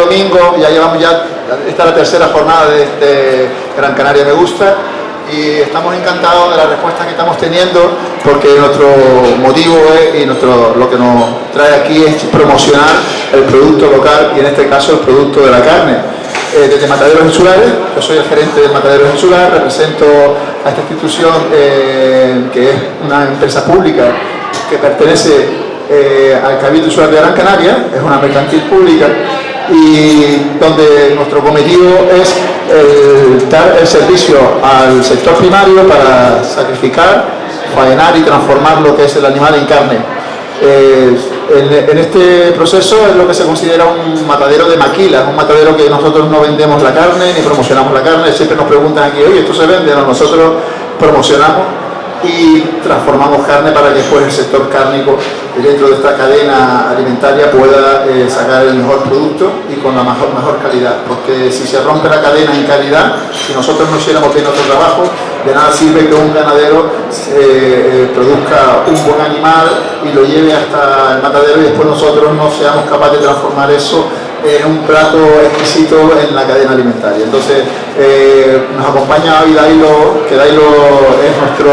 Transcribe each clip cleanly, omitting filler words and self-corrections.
domingo, ya llevamos esta es la tercera jornada de este Gran Canaria Me Gusta, y estamos encantados de la respuesta que estamos teniendo, porque nuestro motivo y lo que nos trae aquí es promocionar el producto local, y en este caso el producto de la carne. Desde Mataderos Insulares, yo soy el gerente de Mataderos Insulares, represento a esta institución que es una empresa pública que pertenece al Cabildo Insular de Gran Canaria, es una mercantil pública, y donde nuestro cometido es dar el servicio al sector primario para sacrificar, faenar y transformar lo que es el animal en carne. En este proceso es lo que se considera un matadero de maquila, un matadero que nosotros no vendemos la carne ni promocionamos la carne. Siempre nos preguntan aquí, oye, ¿esto se vende? No, nosotros promocionamos y transformamos carne para que después el sector cárnico dentro de esta cadena alimentaria pueda sacar el mejor producto y con la mejor calidad, porque si se rompe la cadena en calidad, si nosotros no hiciéramos bien nuestro trabajo, de nada sirve que un ganadero produzca un buen animal y lo lleve hasta el matadero y después nosotros no seamos capaces de transformar eso en un plato exquisito en la cadena alimentaria. Entonces nos acompaña hoy Dailo, que Dailo es nuestro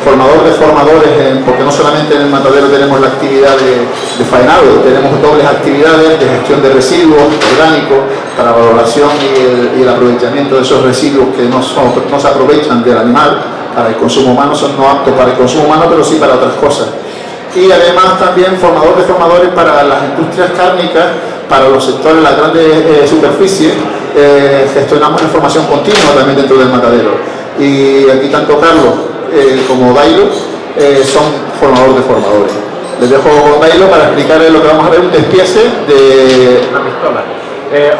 formador de formadores, porque no solamente en el matadero tenemos la actividad de faenado, tenemos dobles actividades de gestión de residuos orgánicos para la valoración y el aprovechamiento de esos residuos que no se aprovechan del animal para el consumo humano, son no aptos para el consumo humano, pero sí para otras cosas. Y además también formador de formadores para las industrias cárnicas, para los sectores, las grandes superficies, gestionamos la formación continua también dentro del matadero. Y aquí tanto Carlos como Dailo son formadores de formadores. Les dejo con Dailo para explicarles lo que vamos a ver, un despiece de una pistola.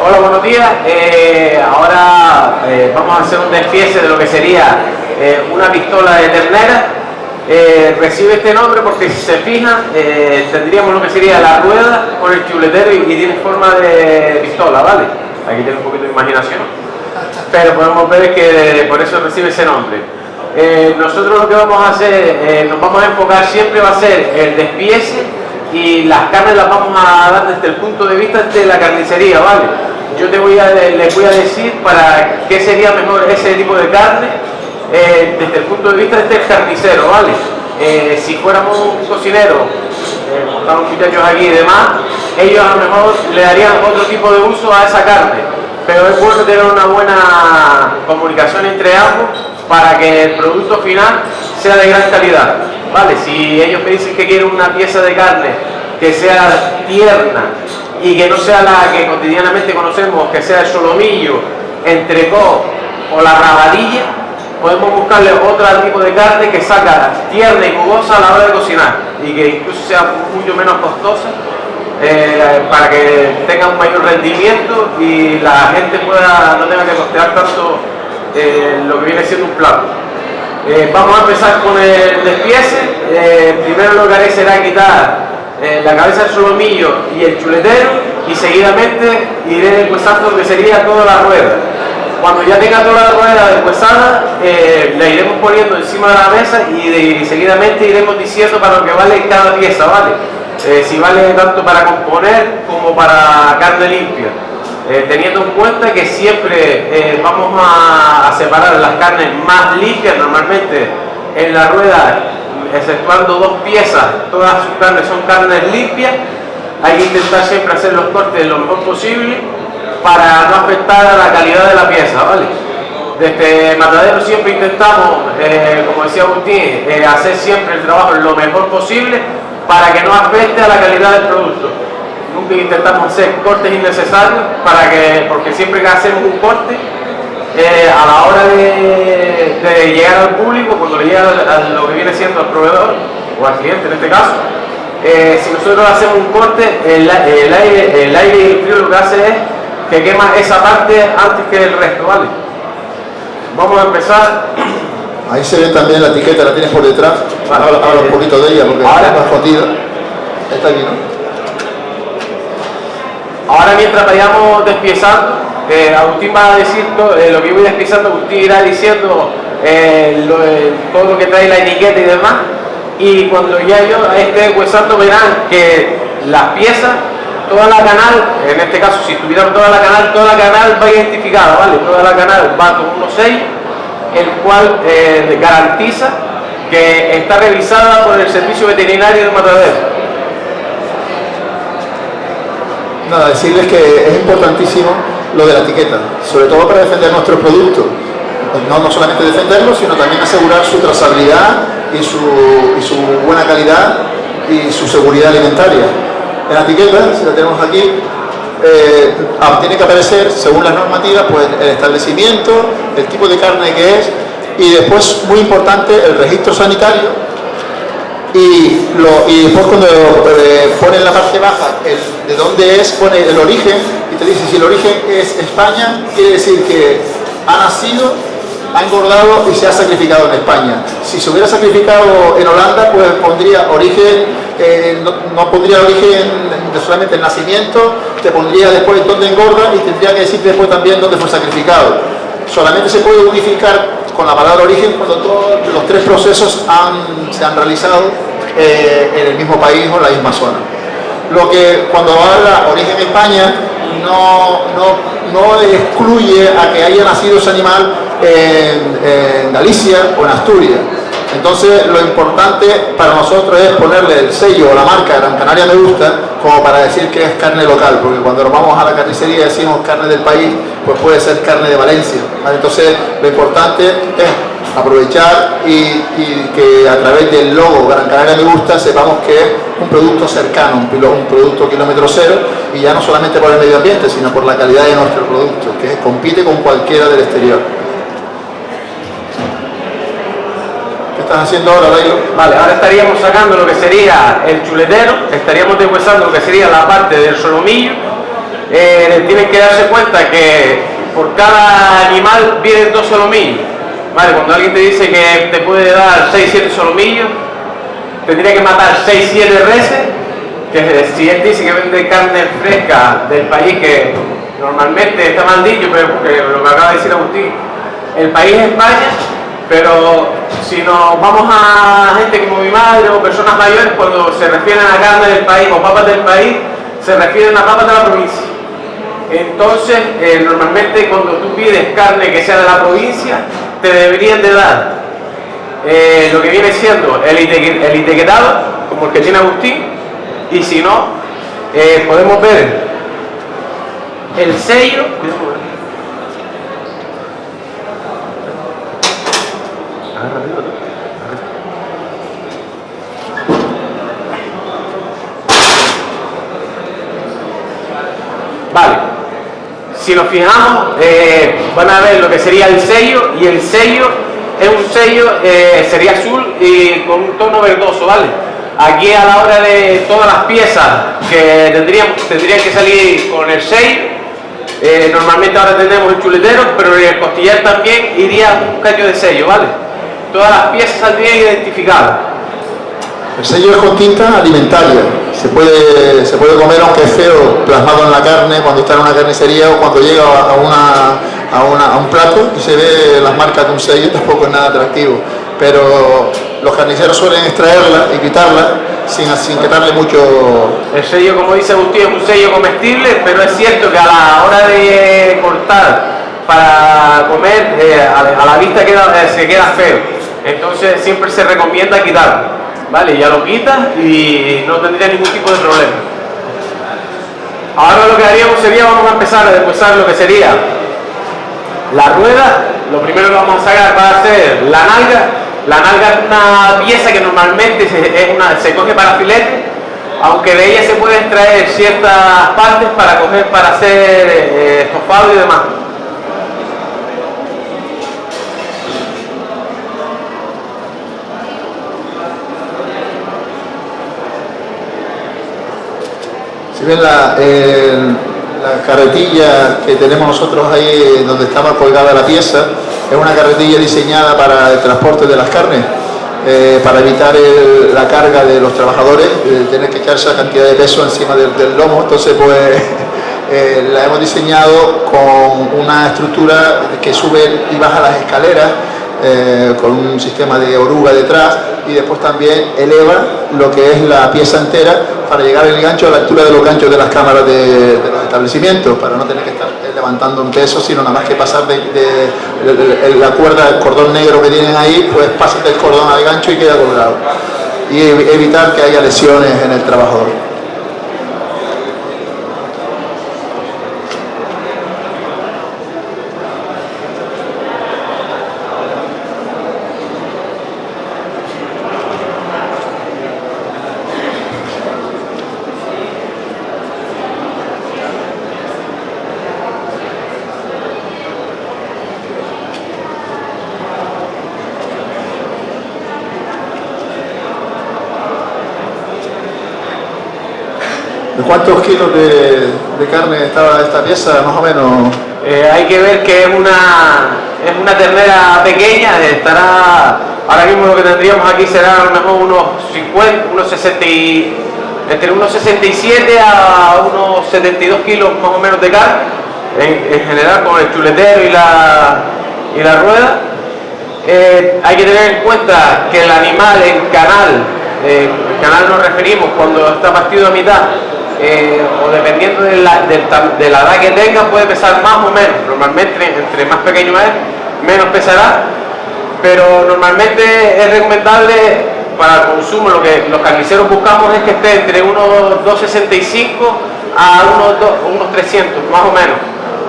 Hola, buenos días. Ahora vamos a hacer un despiece de lo que sería una pistola de ternera. Recibe este nombre porque si se fijan tendríamos lo que sería la rueda con el chuletero y tiene forma de pistola, ¿vale? Aquí tiene un poquito de imaginación, pero podemos ver que por eso recibe ese nombre. Nosotros lo que vamos a hacer, nos vamos a enfocar siempre va a ser el despiece, y las carnes las vamos a dar desde el punto de vista de la carnicería, ¿vale? Yo les voy a decir para qué sería mejor ese tipo de carne desde el punto de vista de este carnicero, ¿vale? Si fuéramos un cocinero, estamos muchachos aquí y demás, ellos a lo mejor le darían otro tipo de uso a esa carne, pero es bueno tener una buena comunicación entre ambos para que el producto final sea de gran calidad, ¿vale? Si ellos me dicen que quieren una pieza de carne que sea tierna y que no sea la que cotidianamente conocemos, que sea el solomillo, entrecot o la rabadilla, podemos buscarle otro tipo de carne que saca tierna y jugosa a la hora de cocinar y que incluso sea mucho menos costosa, para que tenga un mayor rendimiento y la gente no tenga que costear tanto lo que viene siendo un plato. Vamos a empezar con el despiece. Primero lo que haré será quitar la cabeza del solomillo y el chuletero, y seguidamente iré deshuesando lo que sería toda la rueda. Cuando ya tenga toda la rueda deshuesada, la iremos poniendo encima de la mesa y seguidamente iremos diciendo para lo que vale cada pieza, ¿vale? Si vale tanto para componer como para carne limpia. Teniendo en cuenta que siempre vamos a separar las carnes más limpias, normalmente en la rueda, exceptuando dos piezas, todas sus carnes son carnes limpias. Hay que intentar siempre hacer los cortes lo mejor posible para no afectar a la calidad de la pieza, ¿vale? Desde Matadero siempre intentamos, como decía Agustín, hacer siempre el trabajo lo mejor posible para que no afecte a la calidad del producto. Nunca intentamos hacer cortes innecesarios, porque siempre que hacemos un corte, a la hora de llegar al público, cuando le llega a lo que viene siendo al proveedor, o al cliente en este caso, si nosotros hacemos un corte, el aire y el frío lo que hace es que quema esa parte antes que el resto, ¿vale? Vamos a empezar. Ahí se ve también la etiqueta, la tienes por detrás. Vale, habla un poquito de ella porque está más escondida. Está aquí, ¿no? Ahora mientras vayamos despiezando, Agustín va a decir lo que yo voy despiezando, Agustín irá diciendo todo lo que trae la etiqueta y demás, y cuando ya yo esté deshuesando verán que las piezas toda la canal, en este caso si tuviéramos toda la canal va identificada, ¿vale? Toda la canal va con unos sellos, el cual garantiza que está revisada por el servicio veterinario de Matadero. Nada, decirles que es importantísimo lo de la etiqueta, sobre todo para defender nuestros productos. No solamente defenderlos, sino también asegurar su trazabilidad y su buena calidad y su seguridad alimentaria. En la etiqueta, si la tenemos aquí, tiene que aparecer, según las normativas, pues el establecimiento, el tipo de carne que es, y después, muy importante, el registro sanitario. Y después cuando pone en la parte baja de dónde es, pone el origen y te dice si el origen es España, quiere decir que ha nacido, ha engordado y se ha sacrificado en España. Si se hubiera sacrificado en Holanda, pues pondría origen, no pondría origen solamente el nacimiento, te pondría después dónde engorda y tendría que decir después también dónde fue sacrificado. Solamente se puede unificar con la palabra origen cuando todos los tres procesos se han realizado en el mismo país o en la misma zona. Lo que cuando habla origen España no excluye a que haya nacido ese animal en Galicia o en Asturias. Entonces lo importante para nosotros es ponerle el sello o la marca Gran Canaria Me Gusta como para decir que es carne local, porque cuando nos vamos a la carnicería y decimos carne del país, pues puede ser carne de Valencia, ¿vale? Entonces lo importante es aprovechar y que a través del logo Gran Canaria Me Gusta sepamos que es un producto cercano, un producto kilómetro cero, y ya no solamente por el medio ambiente, sino por la calidad de nuestro producto, que compite con cualquiera del exterior. ¿Qué estás haciendo ahora, Dairo? Vale, ahora estaríamos sacando lo que sería el chuletero, estaríamos deshuesando lo que sería la parte del solomillo. Tienen que darse cuenta que por cada animal vienen 2 solomillos. Vale, cuando alguien te dice que te puede dar 6-7 solomillos, tendría que matar 6-7 reses, que si él dice que vende carne fresca del país, que normalmente está mal dicho, pero porque lo que acaba de decir Agustín, el país es España, pero si nos vamos a gente como mi madre o personas mayores, cuando se refieren a carne del país o papas del país, se refieren a papas de la provincia. Entonces, normalmente cuando tú pides carne que sea de la provincia, te deberían de dar lo que viene siendo el etiquetado, como el que tiene Agustín, y si no, podemos ver el sello. Vale, si nos fijamos, van a ver lo que sería el sello, y el sello es un sello, sería azul y con un tono verdoso, ¿vale? Aquí a la hora de todas las piezas que tendrían que salir con el sello, normalmente ahora tenemos el chuletero, pero en el costillar también iría un cacho de sello, ¿vale? Todas las piezas saldrían identificadas. El sello es con tinta alimentaria. Se puede comer, aunque es feo, plasmado en la carne cuando está en una carnicería o cuando llega a un plato y se ve las marcas de un sello, tampoco es nada atractivo. Pero los carniceros suelen extraerla y quitarla sin quitarle mucho. El sello, como dice Agustín, es un sello comestible, pero es cierto que a la hora de cortar para comer, a la vista se queda feo. Entonces siempre se recomienda quitarlo. Vale, ya lo quitas y no tendría ningún tipo de problema. Ahora lo que haríamos sería, vamos a empezar a deshuesar lo que sería la rueda. Lo primero que vamos a sacar va a ser la nalga. La nalga es una pieza que normalmente se coge para filete, aunque de ella se puede extraer ciertas partes para hacer estofado y demás. Si ven la carretilla que tenemos nosotros ahí donde estaba colgada la pieza, es una carretilla diseñada para el transporte de las carnes, para evitar la carga de los trabajadores, tener que echar esa cantidad de peso encima del lomo. Entonces pues la hemos diseñado con una estructura que sube y baja las escaleras con un sistema de oruga detrás, y después también eleva lo que es la pieza entera para llegar el gancho a la altura de los ganchos de las cámaras de los establecimientos, para no tener que estar levantando un peso, sino nada más que pasar de la cuerda, el cordón negro que tienen ahí, pues pasas del cordón al gancho y queda colgado, y evitar que haya lesiones en el trabajador. ¿De cuántos kilos de carne estaba esta pieza, más o menos? Hay que ver que es una ternera pequeña, estará, ahora mismo lo que tendríamos aquí será a lo mejor unos 50, entre unos 67 a unos 72 kilos más o menos de carne, en general con el chuletero y la rueda. Hay que tener en cuenta que el animal en canal nos referimos cuando está partido a mitad, o dependiendo de la edad que tenga, puede pesar más o menos. Normalmente entre más pequeño es, menos pesará, pero normalmente es recomendable para el consumo. Lo que los carniceros buscamos es que esté entre unos 265 a unos 300 más o menos,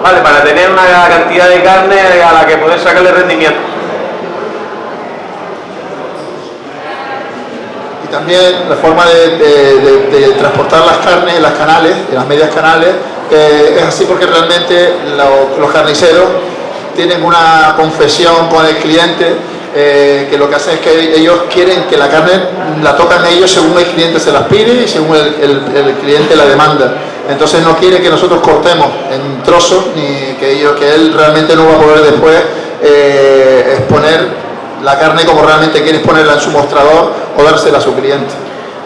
¿vale? Para tener una cantidad de carne a la que poder sacarle rendimiento. Y también la forma de transportar las carnes en las canales, en las medias canales, es así porque realmente los carniceros tienen una confesión con el cliente, que lo que hacen es que ellos quieren que la carne la tocan ellos según el cliente se las pide y según el cliente la demanda. Entonces no quiere que nosotros cortemos en trozos, ni que él realmente no va a poder después exponer la carne como realmente quiere exponerla en su mostrador o dársela a su cliente.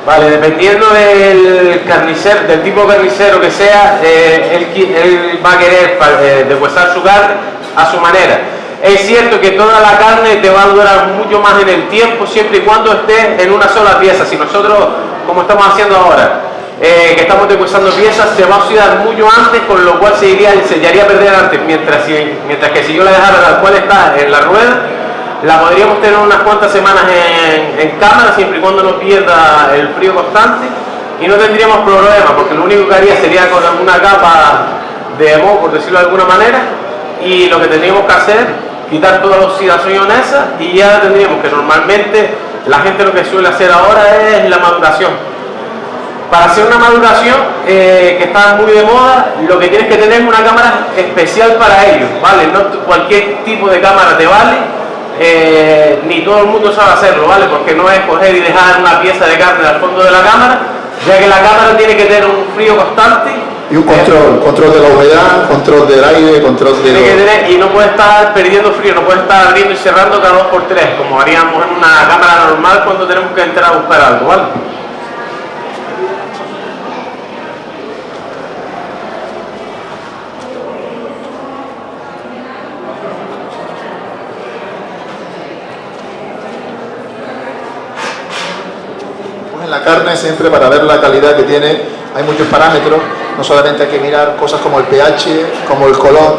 Vale, dependiendo del carnicero, del tipo de carnicero que sea, él va a querer deshuesar su carne a su manera. Es cierto que toda la carne te va a durar mucho más en el tiempo, siempre y cuando esté en una sola pieza. Si nosotros, como estamos haciendo ahora, que estamos deshuesando piezas, se va a oxidar mucho antes, con lo cual se echaría a perder antes, mientras que si yo la dejara tal cual está en la rueda, la podríamos tener unas cuantas semanas en cámara, siempre y cuando no pierda el frío constante, y no tendríamos problema, porque lo único que haría sería con una capa de moho, por decirlo de alguna manera, y lo que tendríamos que hacer, quitar toda la oxidación esa, y ya tendríamos que normalmente la gente lo que suele hacer ahora es la maduración. Para hacer una maduración, que está muy de moda, lo que tienes que tener es una cámara especial para ello, ¿vale? No cualquier tipo de cámara te vale. Ni todo el mundo sabe hacerlo, ¿vale? Porque no es coger y dejar una pieza de carne al fondo de la cámara, ya que la cámara tiene que tener un frío constante. Y un control de la humedad, control del aire, control de... Y no puede estar perdiendo frío, no puede estar abriendo y cerrando cada 2x3, como haríamos en una cámara normal cuando tenemos que entrar a buscar algo, ¿vale? La carne siempre, para ver la calidad que tiene, hay muchos parámetros. No solamente hay que mirar cosas como el pH, como el color,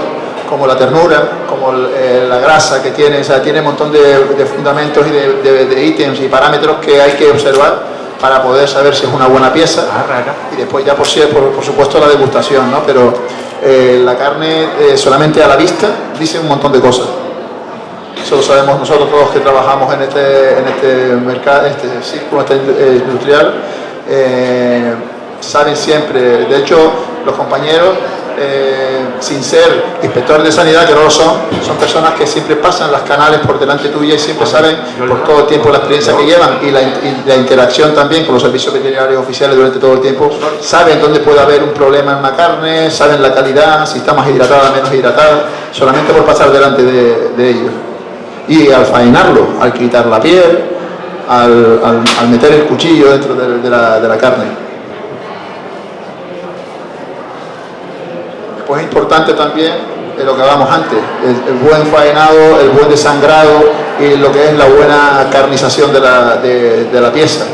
como la ternura, como la grasa que tiene. O sea, tiene un montón de fundamentos y de ítems y parámetros que hay que observar para poder saber si es una buena pieza. Y después ya por supuesto la degustación, ¿no? Pero la carne solamente a la vista dice un montón de cosas. Eso lo sabemos nosotros todos que trabajamos en este mercado, en este círculo industrial, saben siempre. De hecho, los compañeros, sin ser inspectores de sanidad, que no lo son personas que siempre pasan las canales por delante tuya y siempre saben, por todo el tiempo, la experiencia que llevan y la interacción también con los servicios veterinarios oficiales durante todo el tiempo, saben dónde puede haber un problema en una carne, saben la calidad, si está más hidratada, menos hidratada, solamente por pasar delante de ellos. Y al faenarlo, al quitar la piel, al meter el cuchillo dentro de la carne. Después es importante también lo que hablábamos antes, el buen faenado, el buen desangrado y lo que es la buena carnización de la pieza,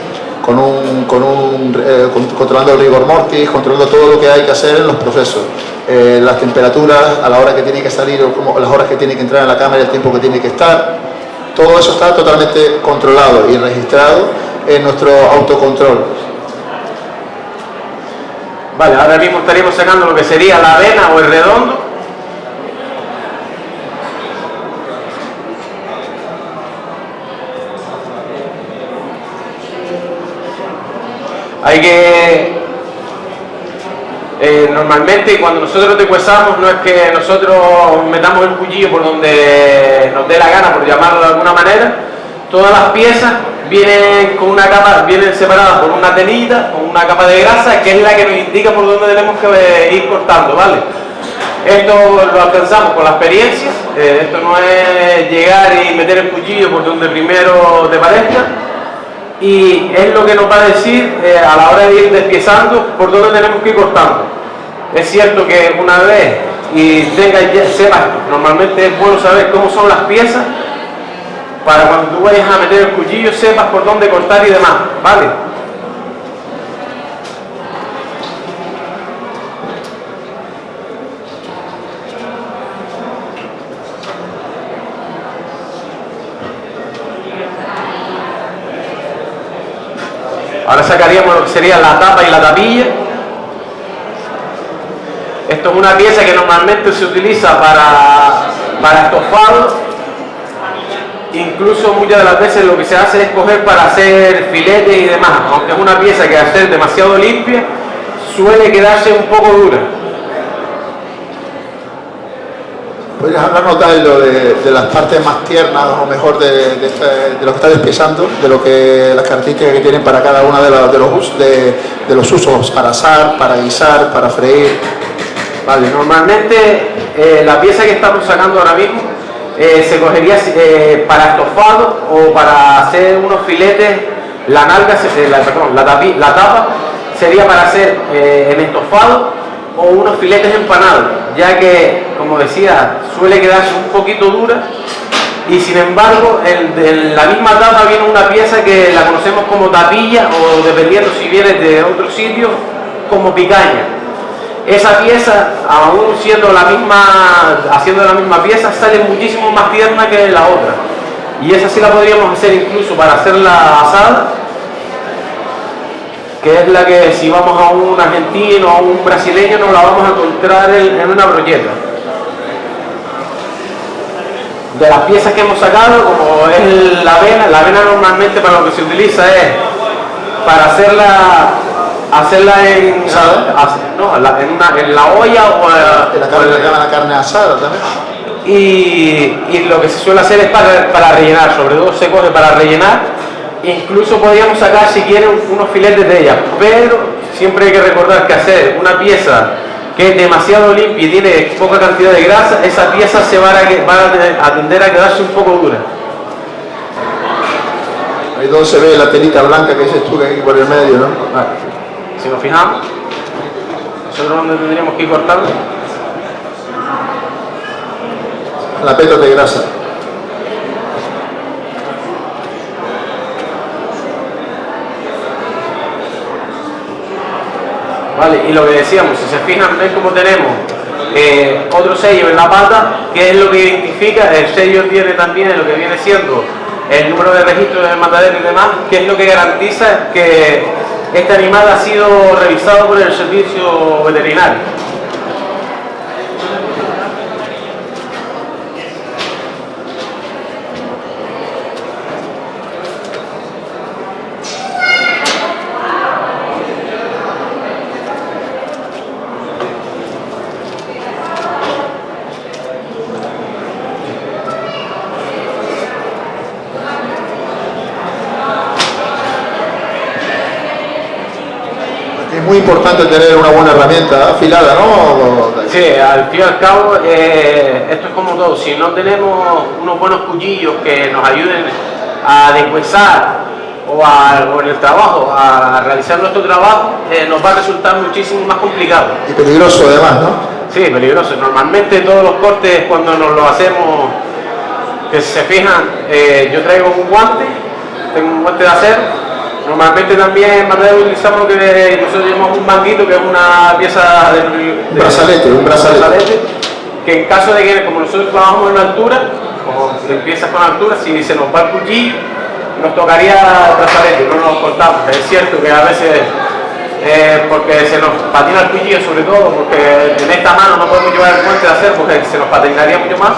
controlando el rigor mortis, controlando todo lo que hay que hacer en los procesos, las temperaturas a la hora que tiene que salir o como las horas que tiene que entrar en la cámara y el tiempo que tiene que estar, todo eso está totalmente controlado y registrado en nuestro autocontrol. Vale, ahora mismo estaríamos sacando lo que sería la vena o el redondo. Hay que... normalmente cuando nosotros decuesamos no es que nosotros metamos el cuchillo por donde nos dé la gana, por llamarlo de alguna manera. Todas las piezas vienen con una capa, vienen separadas por una telita, con una capa de grasa, que es la que nos indica por dónde tenemos que ir cortando, ¿vale? Esto lo alcanzamos con la experiencia, esto no es llegar y meter el cuchillo por donde primero te parezca, y es lo que nos va a decir a la hora de ir despiezando por dónde tenemos que ir cortando. Es cierto que una vez y sepas, normalmente es bueno saber cómo son las piezas, para cuando tú vayas a meter el cuchillo sepas por dónde cortar y demás, ¿vale? Ahora sacaríamos lo que sería la tapa y la tapilla. Esto es una pieza que normalmente se utiliza para estofado. Incluso muchas de las veces lo que se hace es coger para hacer filetes y demás, aunque es una pieza que al ser demasiado limpia suele quedarse un poco dura. ¿Podrías hablarnos de las partes más tiernas o mejor de lo que está despiezando, de lo que las características que tienen para cada una de los usos, para asar, para guisar, para freír? Vale, normalmente la pieza que estamos sacando ahora mismo se cogería para estofado o para hacer unos filetes. La nalga, la tapa sería para hacer en estofado o unos filetes empanados, ya que, como decía, suele quedarse un poquito dura, y sin embargo en la misma tapa viene una pieza que la conocemos como tapilla, o dependiendo si viene de otro sitio, como picaña. Esa pieza, aún siendo haciendo la misma pieza, sale muchísimo más tierna que la otra. Y esa sí la podríamos hacer incluso para hacerla asada, que es la que si vamos a un argentino o a un brasileño nos la vamos a encontrar en una brocheta. De las piezas que hemos sacado, como es la avena normalmente para lo que se utiliza es para hacerla en, en la olla o la carne asada también. Y lo que se suele hacer es para rellenar, sobre todo se coge para rellenar. Incluso podríamos sacar si quieren unos filetes de ella, pero siempre hay que recordar que hacer una pieza que es demasiado limpia y tiene poca cantidad de grasa, esa pieza se va a tender a quedarse un poco dura. Ahí donde se ve la telita blanca que dices tú que hay por el medio, ¿no? Vale. Si nos fijamos, nosotros donde tendríamos que ir cortando. La peta de grasa. Vale, y lo que decíamos, si se fijan, ven cómo tenemos otro sello en la pata, que es lo que identifica. El sello tiene también lo que viene siendo el número de registro del matadero y demás, que es lo que garantiza que este animal ha sido revisado por el servicio veterinario. Es muy importante tener una buena herramienta afilada, ¿no? Sí, al fin y al cabo, esto es como todo. Si no tenemos unos buenos cuchillos que nos ayuden a deshuesar o en el trabajo, a realizar nuestro trabajo, nos va a resultar muchísimo más complicado. Y peligroso además, ¿no? Sí, peligroso. Normalmente todos los cortes cuando nos lo hacemos, que se fijan, yo traigo un guante, tengo un guante de acero. Normalmente también en material utilizamos lo que nosotros llamamos un manguito, que es una pieza un brazalete. Que en caso de que, como nosotros trabajamos en altura, como empiezas con altura, si se nos va el cuchillo, nos tocaría el brazalete, no nos cortamos. Es cierto que a veces, porque se nos patina el cuchillo, sobre todo, porque en esta mano no podemos llevar el guante de acero porque se nos patinaría mucho más.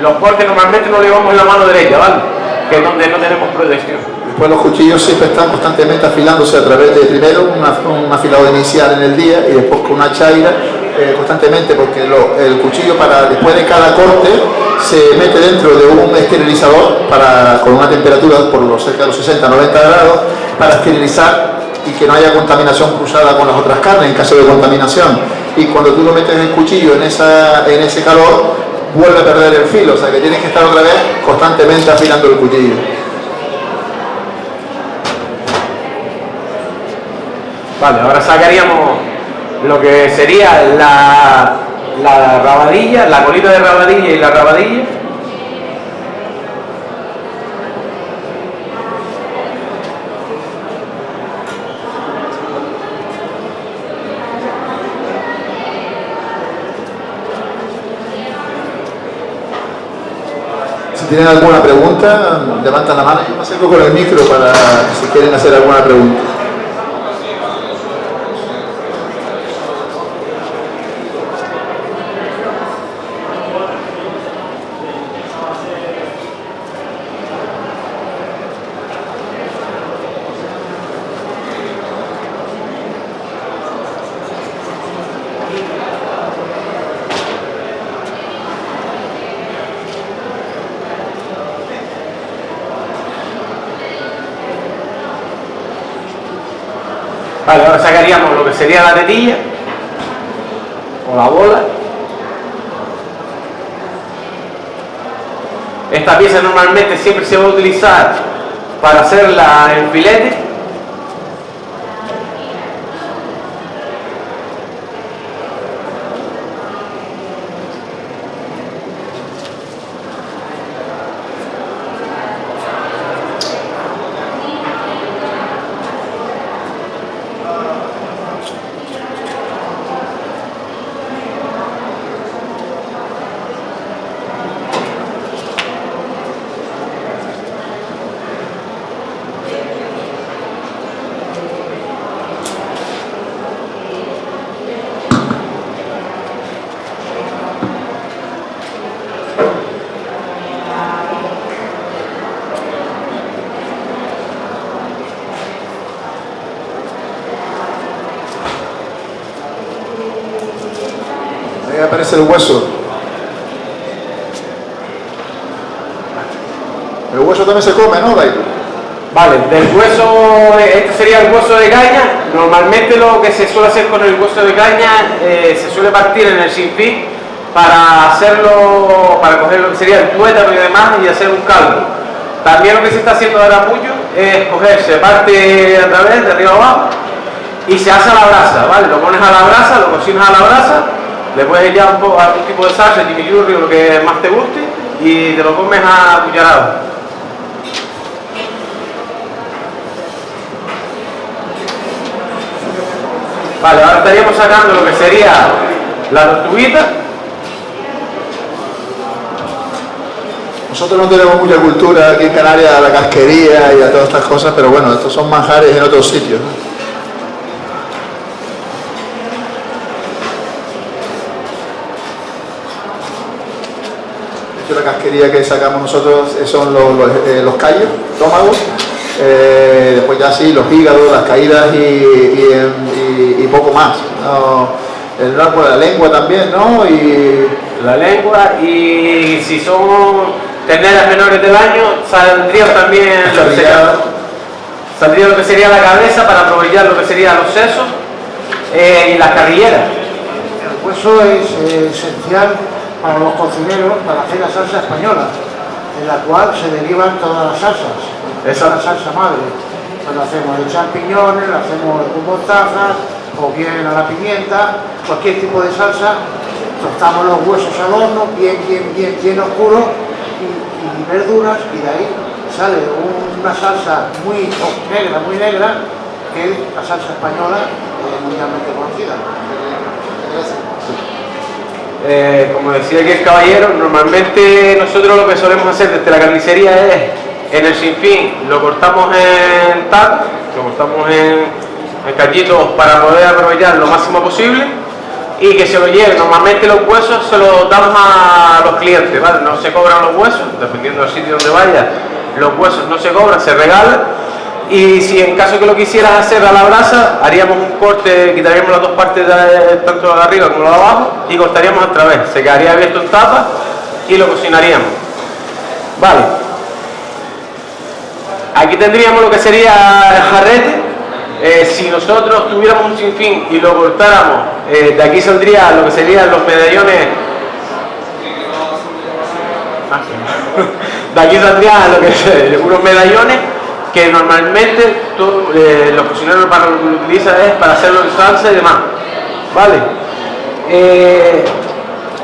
Los cortes normalmente no llevamos en la mano derecha, ¿vale? Que es donde no tenemos protección. Después los cuchillos siempre están constantemente afilándose a través de primero un afilado inicial en el día y después con una chaira constantemente, porque el cuchillo después de cada corte se mete dentro de un esterilizador con una temperatura por cerca de los 60-90 grados para esterilizar y que no haya contaminación cruzada con las otras carnes en caso de contaminación. Y cuando tú lo metes el cuchillo en ese calor, vuelve a perder el filo, o sea que tienes que estar otra vez constantemente afilando el cuchillo. Vale, ahora sacaríamos lo que sería la rabadilla, la colita de rabadilla y la rabadilla. Si tienen alguna pregunta, levantan la mano y yo me acerco con el micro para si quieren hacer alguna pregunta. Vale, ahora sacaríamos lo que sería la tetilla o la bola. Esta pieza normalmente siempre se va a utilizar para hacerla en filete. Ahí aparece el hueso. El hueso también se come, ¿no, David? Vale, del hueso, este sería el hueso de caña. Normalmente lo que se suele hacer con el hueso de caña, se suele partir en el sinfín para hacerlo, para coger lo que sería el tuétano y demás y hacer un caldo. También lo que se está haciendo ahora mucho es coger, se parte a través de arriba abajo y se hace a la brasa, ¿vale? Lo pones a la brasa, lo cocinas a la brasa, le puedes echar algún tipo de salsa, chimichurri o lo que más te guste y te lo comes a cucharada. Vale, ahora estaríamos sacando lo que sería la tortuguita. Nosotros no tenemos mucha cultura aquí en Canarias a la casquería y a todas estas cosas, pero bueno, estos son manjares en otros sitios, ¿no? De hecho, la casquería que sacamos nosotros son los callos, estómagos, después ya sí, los hígados, las caídas y poco más, ¿no? La lengua también, ¿no? Y la lengua, y si son terneras menores del año, saldría también saldría lo que sería la cabeza para aprovechar lo que serían los sesos y las carrilleras. El hueso es esencial para los cocineros para hacer la salsa española, en la cual se derivan todas las salsas. Esa es la salsa madre. Pues lo hacemos de champiñones, lo hacemos con mostaza, o bien a la pimienta, cualquier tipo de salsa tostamos los huesos al horno, bien oscuros, y verduras, y de ahí sale una salsa muy negra, que es la salsa española mundialmente conocida. Como decía aquí el caballero, normalmente nosotros lo que solemos hacer desde la carnicería es, en el sinfín, lo cortamos en tacos, lo cortamos en cachitos para poder aprovechar lo máximo posible y que se lo lleven. Normalmente los huesos se los damos a los clientes, ¿vale? No se cobran los huesos, dependiendo del sitio donde vaya, los huesos no se cobran, se regalan. Y si en caso que lo quisieras hacer a la brasa, haríamos un corte, quitaríamos las dos partes, tanto de arriba como de abajo, y cortaríamos a través. Se quedaría abierto en tapa y lo cocinaríamos. Vale. Aquí tendríamos lo que sería el jarrete. Si nosotros tuviéramos un sinfín y lo cortáramos, de aquí saldría lo que serían los medallones. De aquí saldrían lo que es, unos medallones que normalmente los cocineros para lo que lo utilizan es para hacerlo en salsa y demás, ¿vale?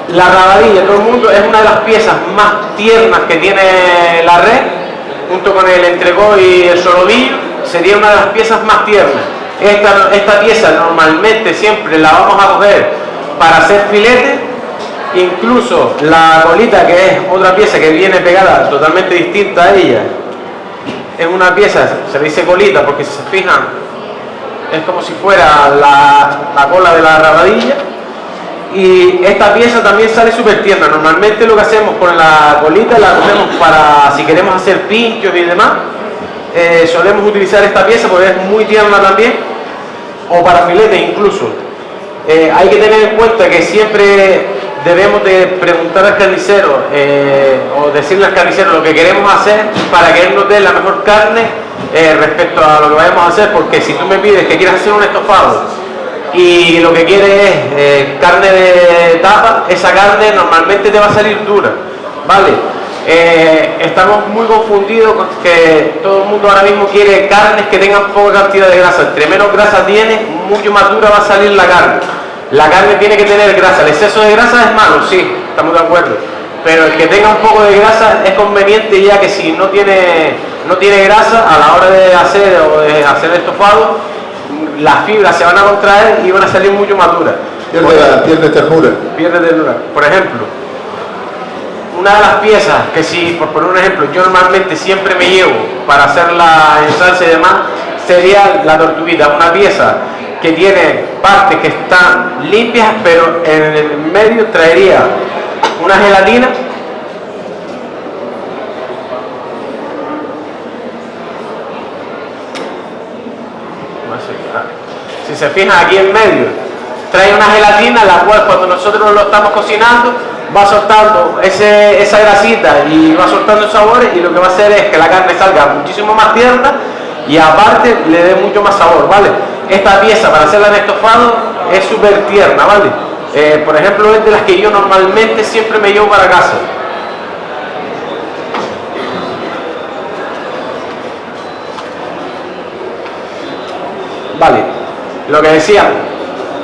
La rabadilla, todo el mundo, es una de las piezas más tiernas que tiene la res, junto con el entrecot y el solomillo, sería una de las piezas más tiernas. Esta pieza normalmente siempre la vamos a coger para hacer filete, incluso la colita, que es otra pieza que viene pegada totalmente distinta a ella. Es una pieza, se le dice colita porque si se fijan es como si fuera la cola de la rabadilla, y esta pieza también sale súper tierna. Normalmente lo que hacemos con la colita la cogemos para, si queremos hacer pinchos y demás, solemos utilizar esta pieza porque es muy tierna también, o para filetes incluso. Hay que tener en cuenta que siempre debemos de preguntar al carnicero o decirle al carnicero lo que queremos hacer para que él nos dé la mejor carne respecto a lo que vayamos a hacer, porque si tú me pides que quieras hacer un estofado y lo que quieres es carne de tapa, esa carne normalmente te va a salir dura, ¿vale? Estamos muy confundidos con que todo el mundo ahora mismo quiere carnes que tengan poca cantidad de grasa. Entre menos grasa tiene, mucho más dura va a salir la carne. La carne tiene que tener grasa. El exceso de grasa es malo, sí, estamos de acuerdo. Pero el que tenga un poco de grasa es conveniente, ya que si no tiene grasa, a la hora de hacer estofado, las fibras se van a contraer y van a salir mucho más duras. Pierde ternura. Pierde ternura. Por ejemplo, una de las piezas que, si, por poner un ejemplo, yo normalmente siempre me llevo para hacerla en salsa y demás, sería la tortuguita. Una pieza que tiene partes que están limpias, pero en el medio traería una gelatina, si se fijan aquí en medio trae una gelatina, la cual cuando nosotros lo estamos cocinando va soltando esa grasita y va soltando sabores, y lo que va a hacer es que la carne salga muchísimo más tierna y aparte le dé mucho más sabor, ¿vale? Esta pieza para hacerla en estofado es súper tierna, ¿vale? Por ejemplo, es de las que yo normalmente siempre me llevo para casa. Vale, lo que decíamos,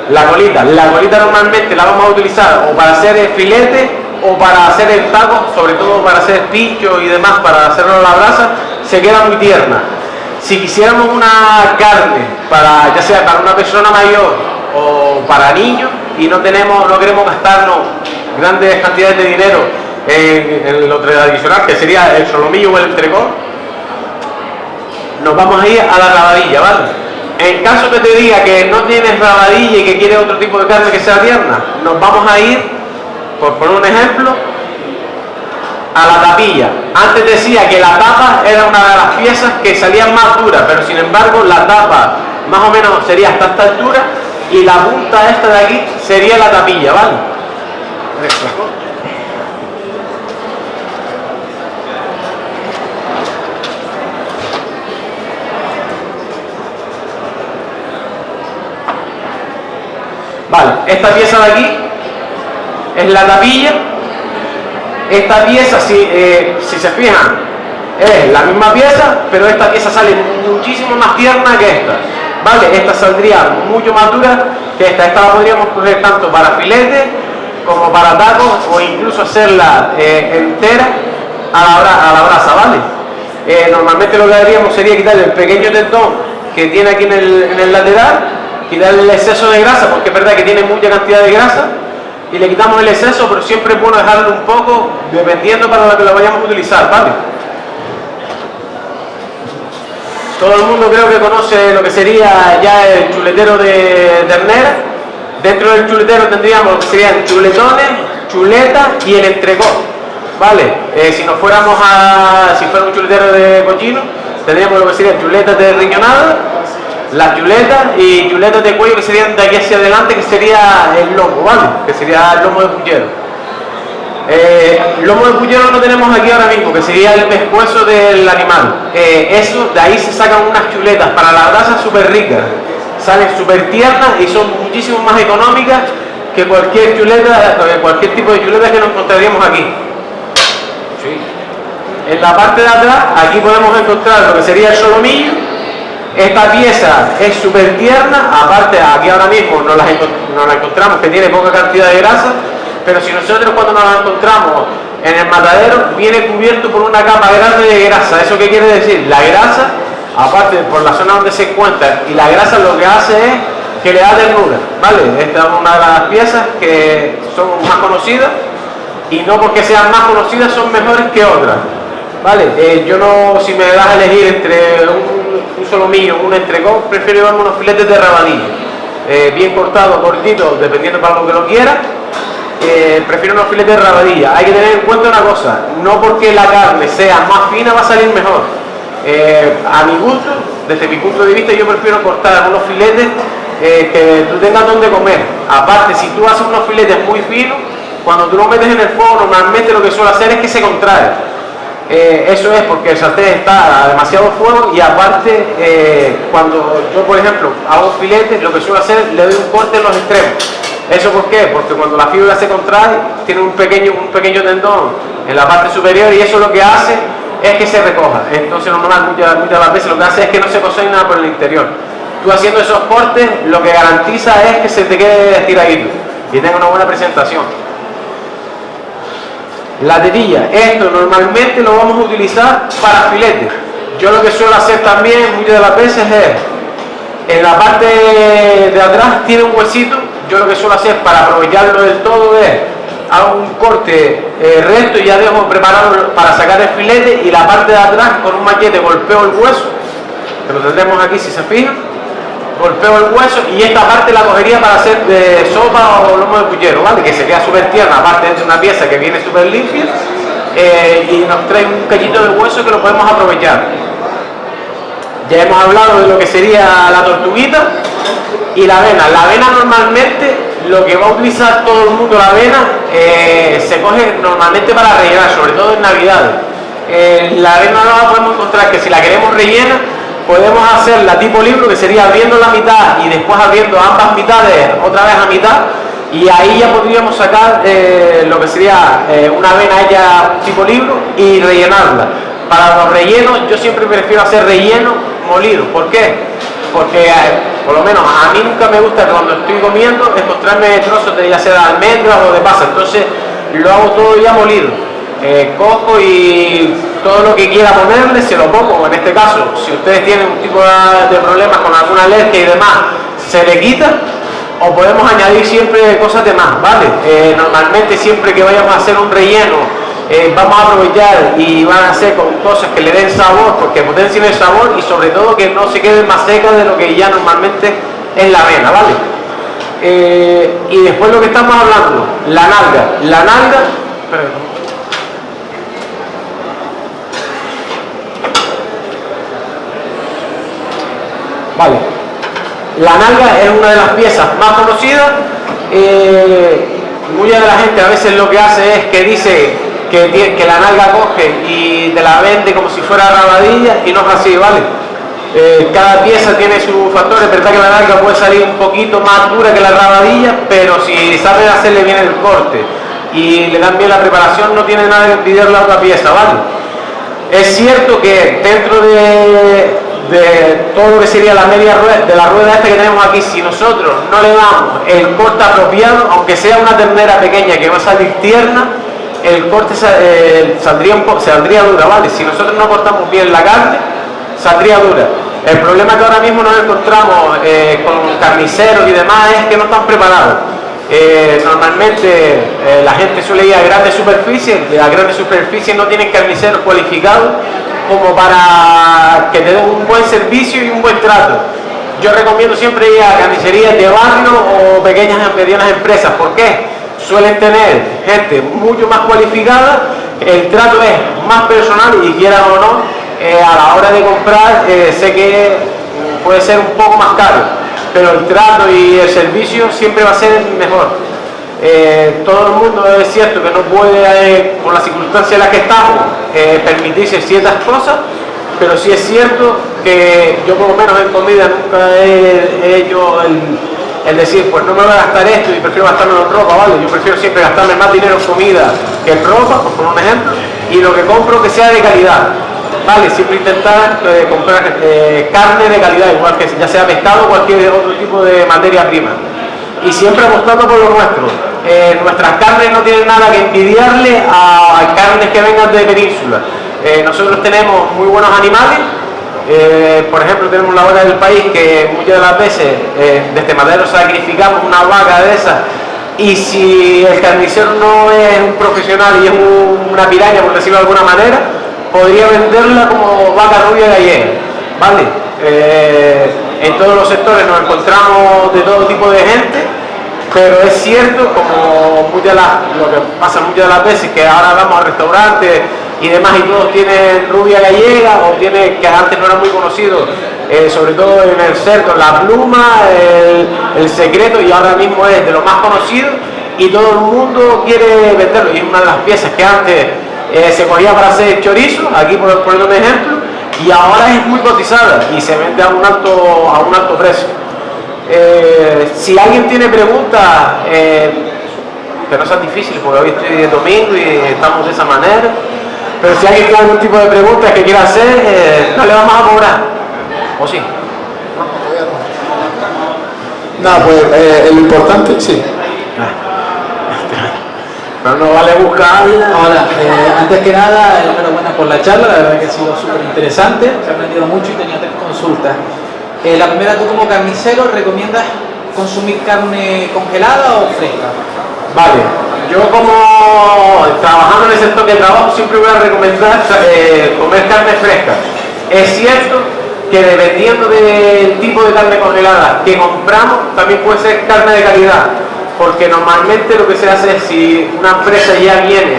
la colita normalmente la vamos a utilizar o para hacer filete o para hacer el taco, sobre todo para hacer pincho y demás, para hacerlo a la brasa, se queda muy tierna. Si quisiéramos una carne para, ya sea para una persona mayor o para niños, y no queremos gastarnos grandes cantidades de dinero en lo tradicional, que sería el solomillo o el entrecot, nos vamos a ir a la rabadilla, ¿vale? En caso que te diga que no tienes rabadilla y que quieres otro tipo de carne que sea tierna, nos vamos a ir, por poner un ejemplo, a la tapilla. Antes decía que la tapa era una de las piezas que salían más duras, pero sin embargo la tapa más o menos sería hasta esta altura y la punta esta de aquí sería la tapilla, ¿vale? Vale, esta pieza de aquí es la tapilla. Esta pieza, si se fijan, es la misma pieza, pero esta pieza sale muchísimo más tierna que esta, ¿vale? Esta saldría mucho más dura que esta. Esta la podríamos coger tanto para filete como para tacos o incluso hacerla entera a la brasa, ¿vale? Normalmente lo que haríamos sería quitarle el pequeño tendón que tiene aquí en el lateral, quitarle el exceso de grasa, porque es verdad que tiene mucha cantidad de grasa, y le quitamos el exceso, pero siempre es bueno dejarlo un poco, dependiendo para lo que lo vayamos a utilizar, ¿vale? Todo el mundo creo que conoce lo que sería ya el chuletero de ternera. Dentro del chuletero tendríamos lo que serían chuletones, chuletas y el entrecot, ¿vale? Si fuera un chuletero de cochino, tendríamos lo que serían chuletas de riñonada, las chuletas y chuletas de cuello que serían de aquí hacia adelante, que sería el lomo, ¿vale? Que sería el lomo de puchero. Lomo de puchero no tenemos aquí ahora mismo, que sería el pescuezo del animal. Eso, de ahí se sacan unas chuletas para la grasa súper ricas, salen súper tiernas y son muchísimo más económicas que cualquier chuleta, cualquier tipo de chuleta que nos encontraríamos aquí. Sí. En la parte de atrás, aquí podemos encontrar lo que sería el solomillo. Esta pieza es súper tierna, aparte aquí ahora mismo nos la encontramos que tiene poca cantidad de grasa, pero si nosotros cuando nos la encontramos en el matadero, viene cubierto por una capa grande de grasa. ¿Eso qué quiere decir? La grasa, aparte por la zona donde se encuentra, y la grasa lo que hace es que le da ternura, ¿vale? Esta es una de las piezas que son más conocidas, y no porque sean más conocidas son mejores que otras, ¿vale? Yo no, si me das a elegir entre un solomillo, un entrecot, prefiero llevarme unos filetes de rabadilla, bien cortados, cortitos, dependiendo para lo que lo quiera. Prefiero unos filetes de rabadilla. Hay que tener en cuenta una cosa, no porque la carne sea más fina va a salir mejor. A mi gusto, desde mi punto de vista, yo prefiero cortar unos filetes que tú tengas donde comer. Aparte, si tú haces unos filetes muy finos, cuando tú los metes en el fuego, normalmente lo que suele hacer es que se contrae. Eso es porque el sartén está a demasiado fuego, y aparte cuando yo por ejemplo hago filetes, lo que suelo hacer, le doy un corte en los extremos. ¿Eso por qué? Porque cuando la fibra se contrae, tiene un pequeño tendón en la parte superior, y eso lo que hace es que se recoja. Entonces muchas de las veces lo que hace es que no se cocine nada por el interior. Tú haciendo esos cortes, lo que garantiza es que se te quede estiradito y tenga una buena presentación. La tetilla, esto normalmente lo vamos a utilizar para filetes. Yo lo que suelo hacer también muchas de las veces es, en la parte de atrás tiene un huesito. Yo lo que suelo hacer para aprovecharlo del todo es, hago un corte recto y ya dejo preparado para sacar el filete, y la parte de atrás con un machete golpeo el hueso, que lo tendremos aquí si se fijan, golpeo el hueso, y esta parte la cogería para hacer de sopa o lomo de puchero, ¿vale? Que se queda súper tierna, aparte de una pieza que viene súper limpia, y nos trae un cachito de hueso que lo podemos aprovechar. Ya hemos hablado de lo que sería la tortuguita y la avena. La avena normalmente, lo que va a utilizar todo el mundo, la avena, se coge normalmente para rellenar, sobre todo en Navidades. La avena no la podemos encontrar, que si la queremos rellena, podemos hacerla tipo libro, que sería abriendo la mitad y después abriendo ambas mitades otra vez a mitad, y ahí ya podríamos sacar lo que sería una avena hecha tipo libro y rellenarla. Para los rellenos yo siempre prefiero hacer relleno molido. ¿Por qué? Porque por lo menos a mí nunca me gusta cuando estoy comiendo encontrarme trozos de ya sea de almendras o de pasas, entonces lo hago todo ya molido. Cojo y todo lo que quiera ponerle se lo pongo. En este caso, si ustedes tienen un tipo de problemas con alguna alergia y demás, se le quita, o podemos añadir siempre cosas de más, ¿vale? Normalmente siempre que vayamos a hacer un relleno, vamos a aprovechar y van a hacer con cosas que le den sabor, porque potencien el sabor, y sobre todo que no se queden más secas de lo que ya normalmente es la avena, ¿vale? Y después lo que estamos hablando, la nalga, perdón. Vale, la nalga es una de las piezas más conocidas. Mucha de la gente a veces lo que hace es que dice que la nalga coge y te la vende como si fuera rabadilla, y no es así, ¿vale? Cada pieza tiene sus factores. Es verdad que la nalga puede salir un poquito más dura que la rabadilla, pero si saben hacerle bien el corte y le dan bien la preparación, no tiene nada que envidiar la otra pieza, ¿vale? Es cierto que dentro de de todo lo que sería la media rueda, de la rueda esta que tenemos aquí. Si nosotros no le damos el corte apropiado, aunque sea una ternera pequeña que va a salir tierna, el corte saldría dura, ¿vale? Si nosotros no cortamos bien la carne, saldría dura. El problema que ahora mismo nos encontramos con carniceros y demás es que no están preparados. Normalmente la gente suele ir a grandes superficies, y las grandes superficies no tienen carniceros cualificados como para que te den un buen servicio y un buen trato. Yo recomiendo siempre ir a carnicerías de barrio o pequeñas y medianas empresas. ¿Por qué? Suelen tener gente mucho más cualificada, el trato es más personal y quieran o no, a la hora de comprar sé que puede ser un poco más caro, pero el trato y el servicio siempre va a ser mejor. Todo el mundo es cierto que no puede, por las circunstancias en las que estamos, permitirse ciertas cosas, pero sí es cierto que yo por lo menos en comida nunca he hecho el decir, pues no me voy a gastar esto y prefiero gastarme en ropa, ¿vale? Yo prefiero siempre gastarme más dinero en comida que en ropa, por poner un ejemplo, y lo que compro que sea de calidad, ¿vale? Siempre intentar comprar carne de calidad, igual que ya sea pescado o cualquier otro tipo de materia prima. Y siempre apostando por lo nuestro. Nuestras carnes no tienen nada que envidiarle a carnes que vengan de península. Nosotros tenemos muy buenos animales. Por ejemplo, tenemos la vaca del país que muchas de las veces desde Madero sacrificamos una vaca de esas, y si el carnicero no es un profesional y es una piraña, por decirlo de alguna manera, podría venderla como vaca rubia gallega, ¿vale? En todos los sectores nos encontramos de todo tipo de gente, pero es cierto, como lo que pasa muchas de las veces, que ahora vamos a restaurantes y demás y todos tienen rubia gallega, o tiene, que antes no era muy conocido, sobre todo en el cerdo, la pluma, el secreto, y ahora mismo es de lo más conocido y todo el mundo quiere venderlo, y es una de las piezas que antes se cogía para hacer chorizo, aquí por poner un ejemplo, y ahora es muy cotizada y se vende a un alto precio. Si alguien tiene preguntas, que no sean difíciles, porque hoy estoy de domingo y estamos de esa manera, pero si alguien tiene algún tipo de preguntas que quiera hacer, no le vamos a cobrar, ¿o sí? Nada, pues lo importante, sí. Pero no vale buscarla. Ahora, antes que nada, enhorabuena por la charla, la verdad que ha sido súper interesante, se ha aprendido mucho y tenía 3 consultas. La primera, tú como carnicero, ¿recomiendas consumir carne congelada o fresca? Vale, yo como trabajando en el sector de trabajo siempre voy a recomendar comer carne fresca. Es cierto que dependiendo del tipo de carne congelada que compramos, también puede ser carne de calidad, porque normalmente lo que se hace es, si una empresa ya viene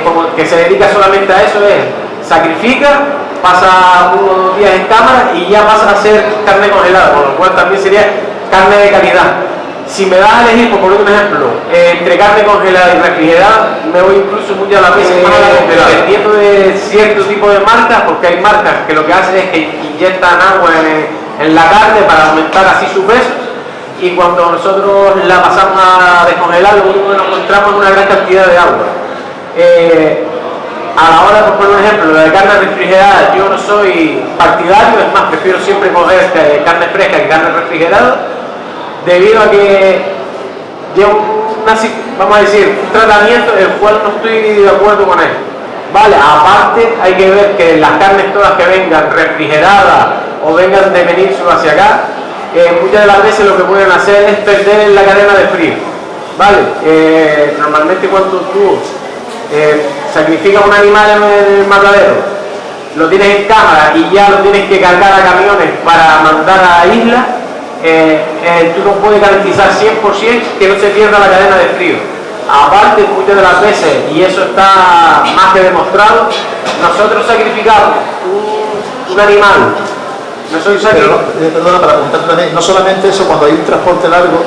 como que se dedica solamente a eso, es sacrifica, pasa unos 2 días en cámara y ya pasa a ser carne congelada, con lo cual también sería carne de calidad. Si me das a elegir, por poner un ejemplo, entre carne congelada y refrigerada, me voy incluso muchas de las veces más a la congelada, dependiendo de cierto tipo de marcas, porque hay marcas que lo que hacen es que inyectan agua en la carne para aumentar así su peso, y cuando nosotros la pasamos a descongelar, lo único que nos encontramos es una gran cantidad de agua. A la hora, por poner un ejemplo, la de carne refrigerada, yo no soy partidario, es más, prefiero siempre coger carne fresca que carne refrigerada, debido a que lleva vamos a decir, un tratamiento el cual no estoy de acuerdo con él. Vale, aparte hay que ver que las carnes todas que vengan refrigeradas o vengan de península hacia acá, muchas de las veces lo que pueden hacer es perder la cadena de frío. Vale, normalmente cuando tú sacrificas un animal en el matadero, lo tienes en cámara y ya lo tienes que cargar a camiones para mandar a la isla, tú no puedes garantizar 100% que no se pierda la cadena de frío. Aparte, muchas de las veces, y eso está más que demostrado, nosotros sacrificamos un animal. Perdona, para preguntarte también, no solamente eso, cuando hay un transporte largo,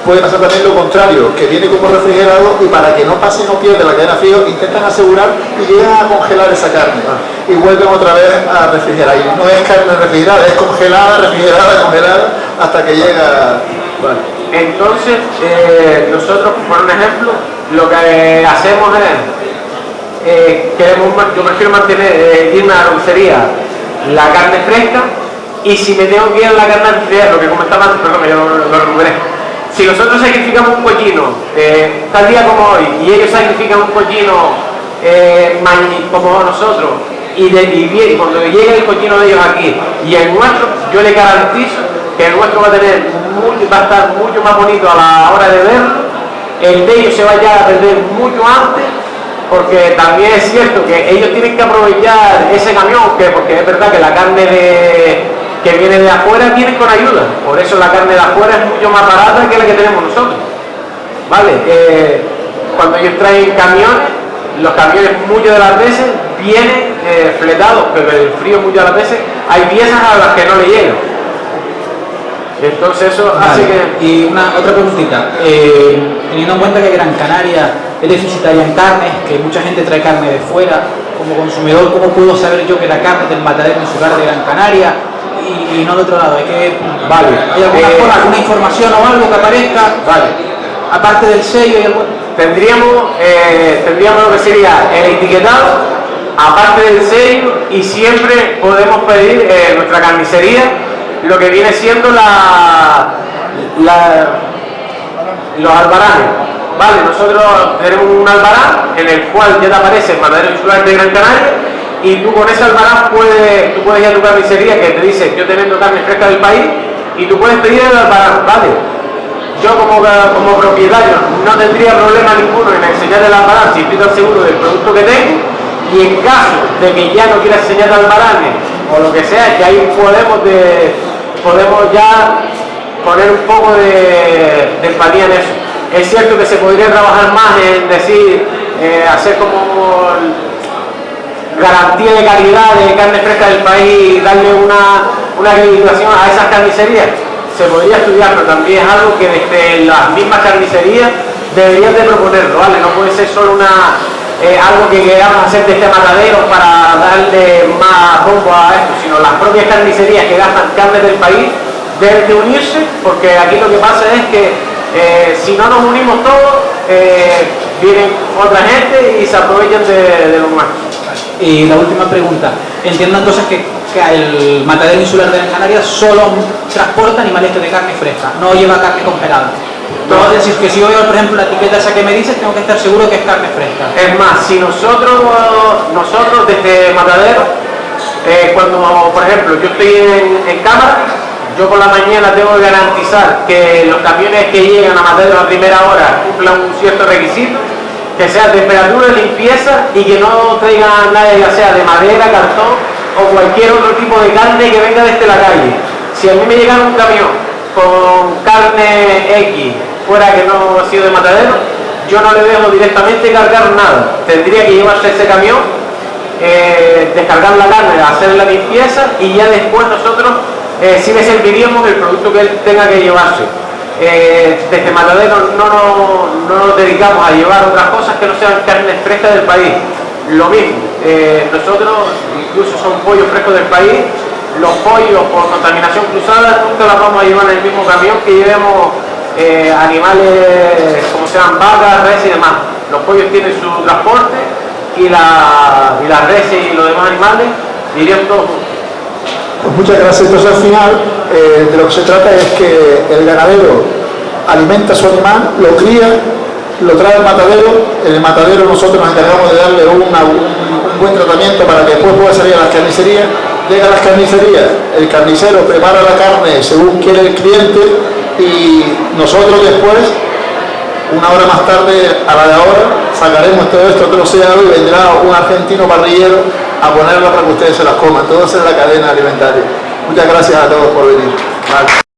puede pasar también lo contrario, que viene como refrigerado y para que no pase y no pierda la cadena de frío, intentan asegurar y llegan a congelar esa carne y vuelven otra vez a refrigerar. Y no es carne refrigerada, es congelada, refrigerada, congelada, hasta que llega... Vale. Entonces, nosotros, por un ejemplo, lo que hacemos es, yo prefiero irme a la rocería la carne fresca, y si me tengo que ir a la carne fría, lo que comentaba antes, perdón, yo lo recuperé. Si nosotros sacrificamos un pollino, tal día como hoy, y ellos sacrifican un pollino como nosotros, y cuando llegue el pollino de ellos aquí, y el nuestro, yo le garantizo que el nuestro va a estar mucho más bonito a la hora de verlo, el de ellos se va ya a perder mucho antes, porque también es cierto que ellos tienen que aprovechar ese camión, porque es verdad que la carne que viene de afuera viene con ayuda, por eso la carne de afuera es mucho más barata que la que tenemos nosotros, ¿vale? Cuando ellos traen camiones, los camiones muchas de las veces vienen fletados, pero el frío muchas de las veces hay piezas a las que no le llegan. Entonces eso hace que... Y otra preguntita, teniendo en cuenta que Gran Canaria es deficitaria en carnes, que mucha gente trae carne de fuera, como consumidor, ¿cómo puedo saber yo que la carne del matadero insular de Gran Canaria y no de otro lado? Vale. ¿Hay alguna información o algo que aparezca? Vale. Aparte del sello y algo... Tendríamos lo que sería el etiquetado, aparte del sello, y siempre podemos pedir nuestra carnicería, lo que viene siendo los albaranes. Vale, nosotros tenemos un albarán en el cual ya te aparece el matadero insular de Gran Canaria, y tú con ese albarán puedes ir a tu carnicería que te dice: yo te vendo carne fresca del país, y tú puedes pedir el albarán, ¿vale? Yo como propietario no tendría problema ninguno en enseñar el albarán si estoy tan seguro del producto que tengo, y en caso de que ya no quiera enseñar albaranes o lo que sea, ya ahí podemos ya poner un poco de empatía en eso. Es cierto que se podría trabajar más en decir, hacer como garantía de calidad de carne fresca del país y darle una acreditación a esas carnicerías. Se podría estudiar, pero también es algo que desde las mismas carnicerías deberían de proponerlo, ¿vale? No puede ser solo algo que queramos hacer de este matadero para darle más rumbo a esto, sino las propias carnicerías que gastan carne del país deben de unirse, porque aquí lo que pasa es que si no nos unimos todos, vienen otra gente y se aprovechan de lo nuestro. Y la última pregunta, entiendo entonces que el matadero insular de Gran Canaria solo transporta animales de carne fresca, no lleva carne congelada. No, es decir, que si yo veo, por ejemplo, la etiqueta esa que me dices, tengo que estar seguro que es carne fresca. Es más, si nosotros desde matadero, cuando, por ejemplo, yo estoy en cámara, yo por la mañana tengo que garantizar que los camiones que llegan a matadero a primera hora cumplan un cierto requisito, que sea temperatura, limpieza, y que no traigan nada, ya sea de madera, cartón o cualquier otro tipo de carne que venga desde la calle. Si a mí me llega un camión con carne X fuera que no ha sido de matadero, yo no le dejo directamente cargar nada. Tendría que llevarse ese camión, descargar la carne, hacer la limpieza, y ya después nosotros sí le serviríamos el producto que él tenga que llevarse. Desde matadero no nos dedicamos a llevar otras cosas que no sean carnes frescas del país. Lo mismo, nosotros incluso son pollos frescos del país. Los pollos por contaminación cruzada nunca los vamos a llevar en el mismo camión que llevemos animales como sean vacas, reses y demás. Los pollos tienen su transporte, y las reses y los demás animales irían todos juntos. Pues muchas gracias. Entonces, al final, de lo que se trata es que el ganadero alimenta a su animal, lo cría, lo trae al matadero. En el matadero nosotros nos encargamos de darle un buen tratamiento para que después pueda salir a las carnicerías. Llega a las carnicerías, el carnicero prepara la carne según quiere el cliente, y nosotros después, una hora más tarde a la de ahora, sacaremos todo esto troceado y vendrá un argentino parrillero a ponerlo para que ustedes se las coman. Todo eso es la cadena alimentaria. Muchas gracias a todos por venir. Vale.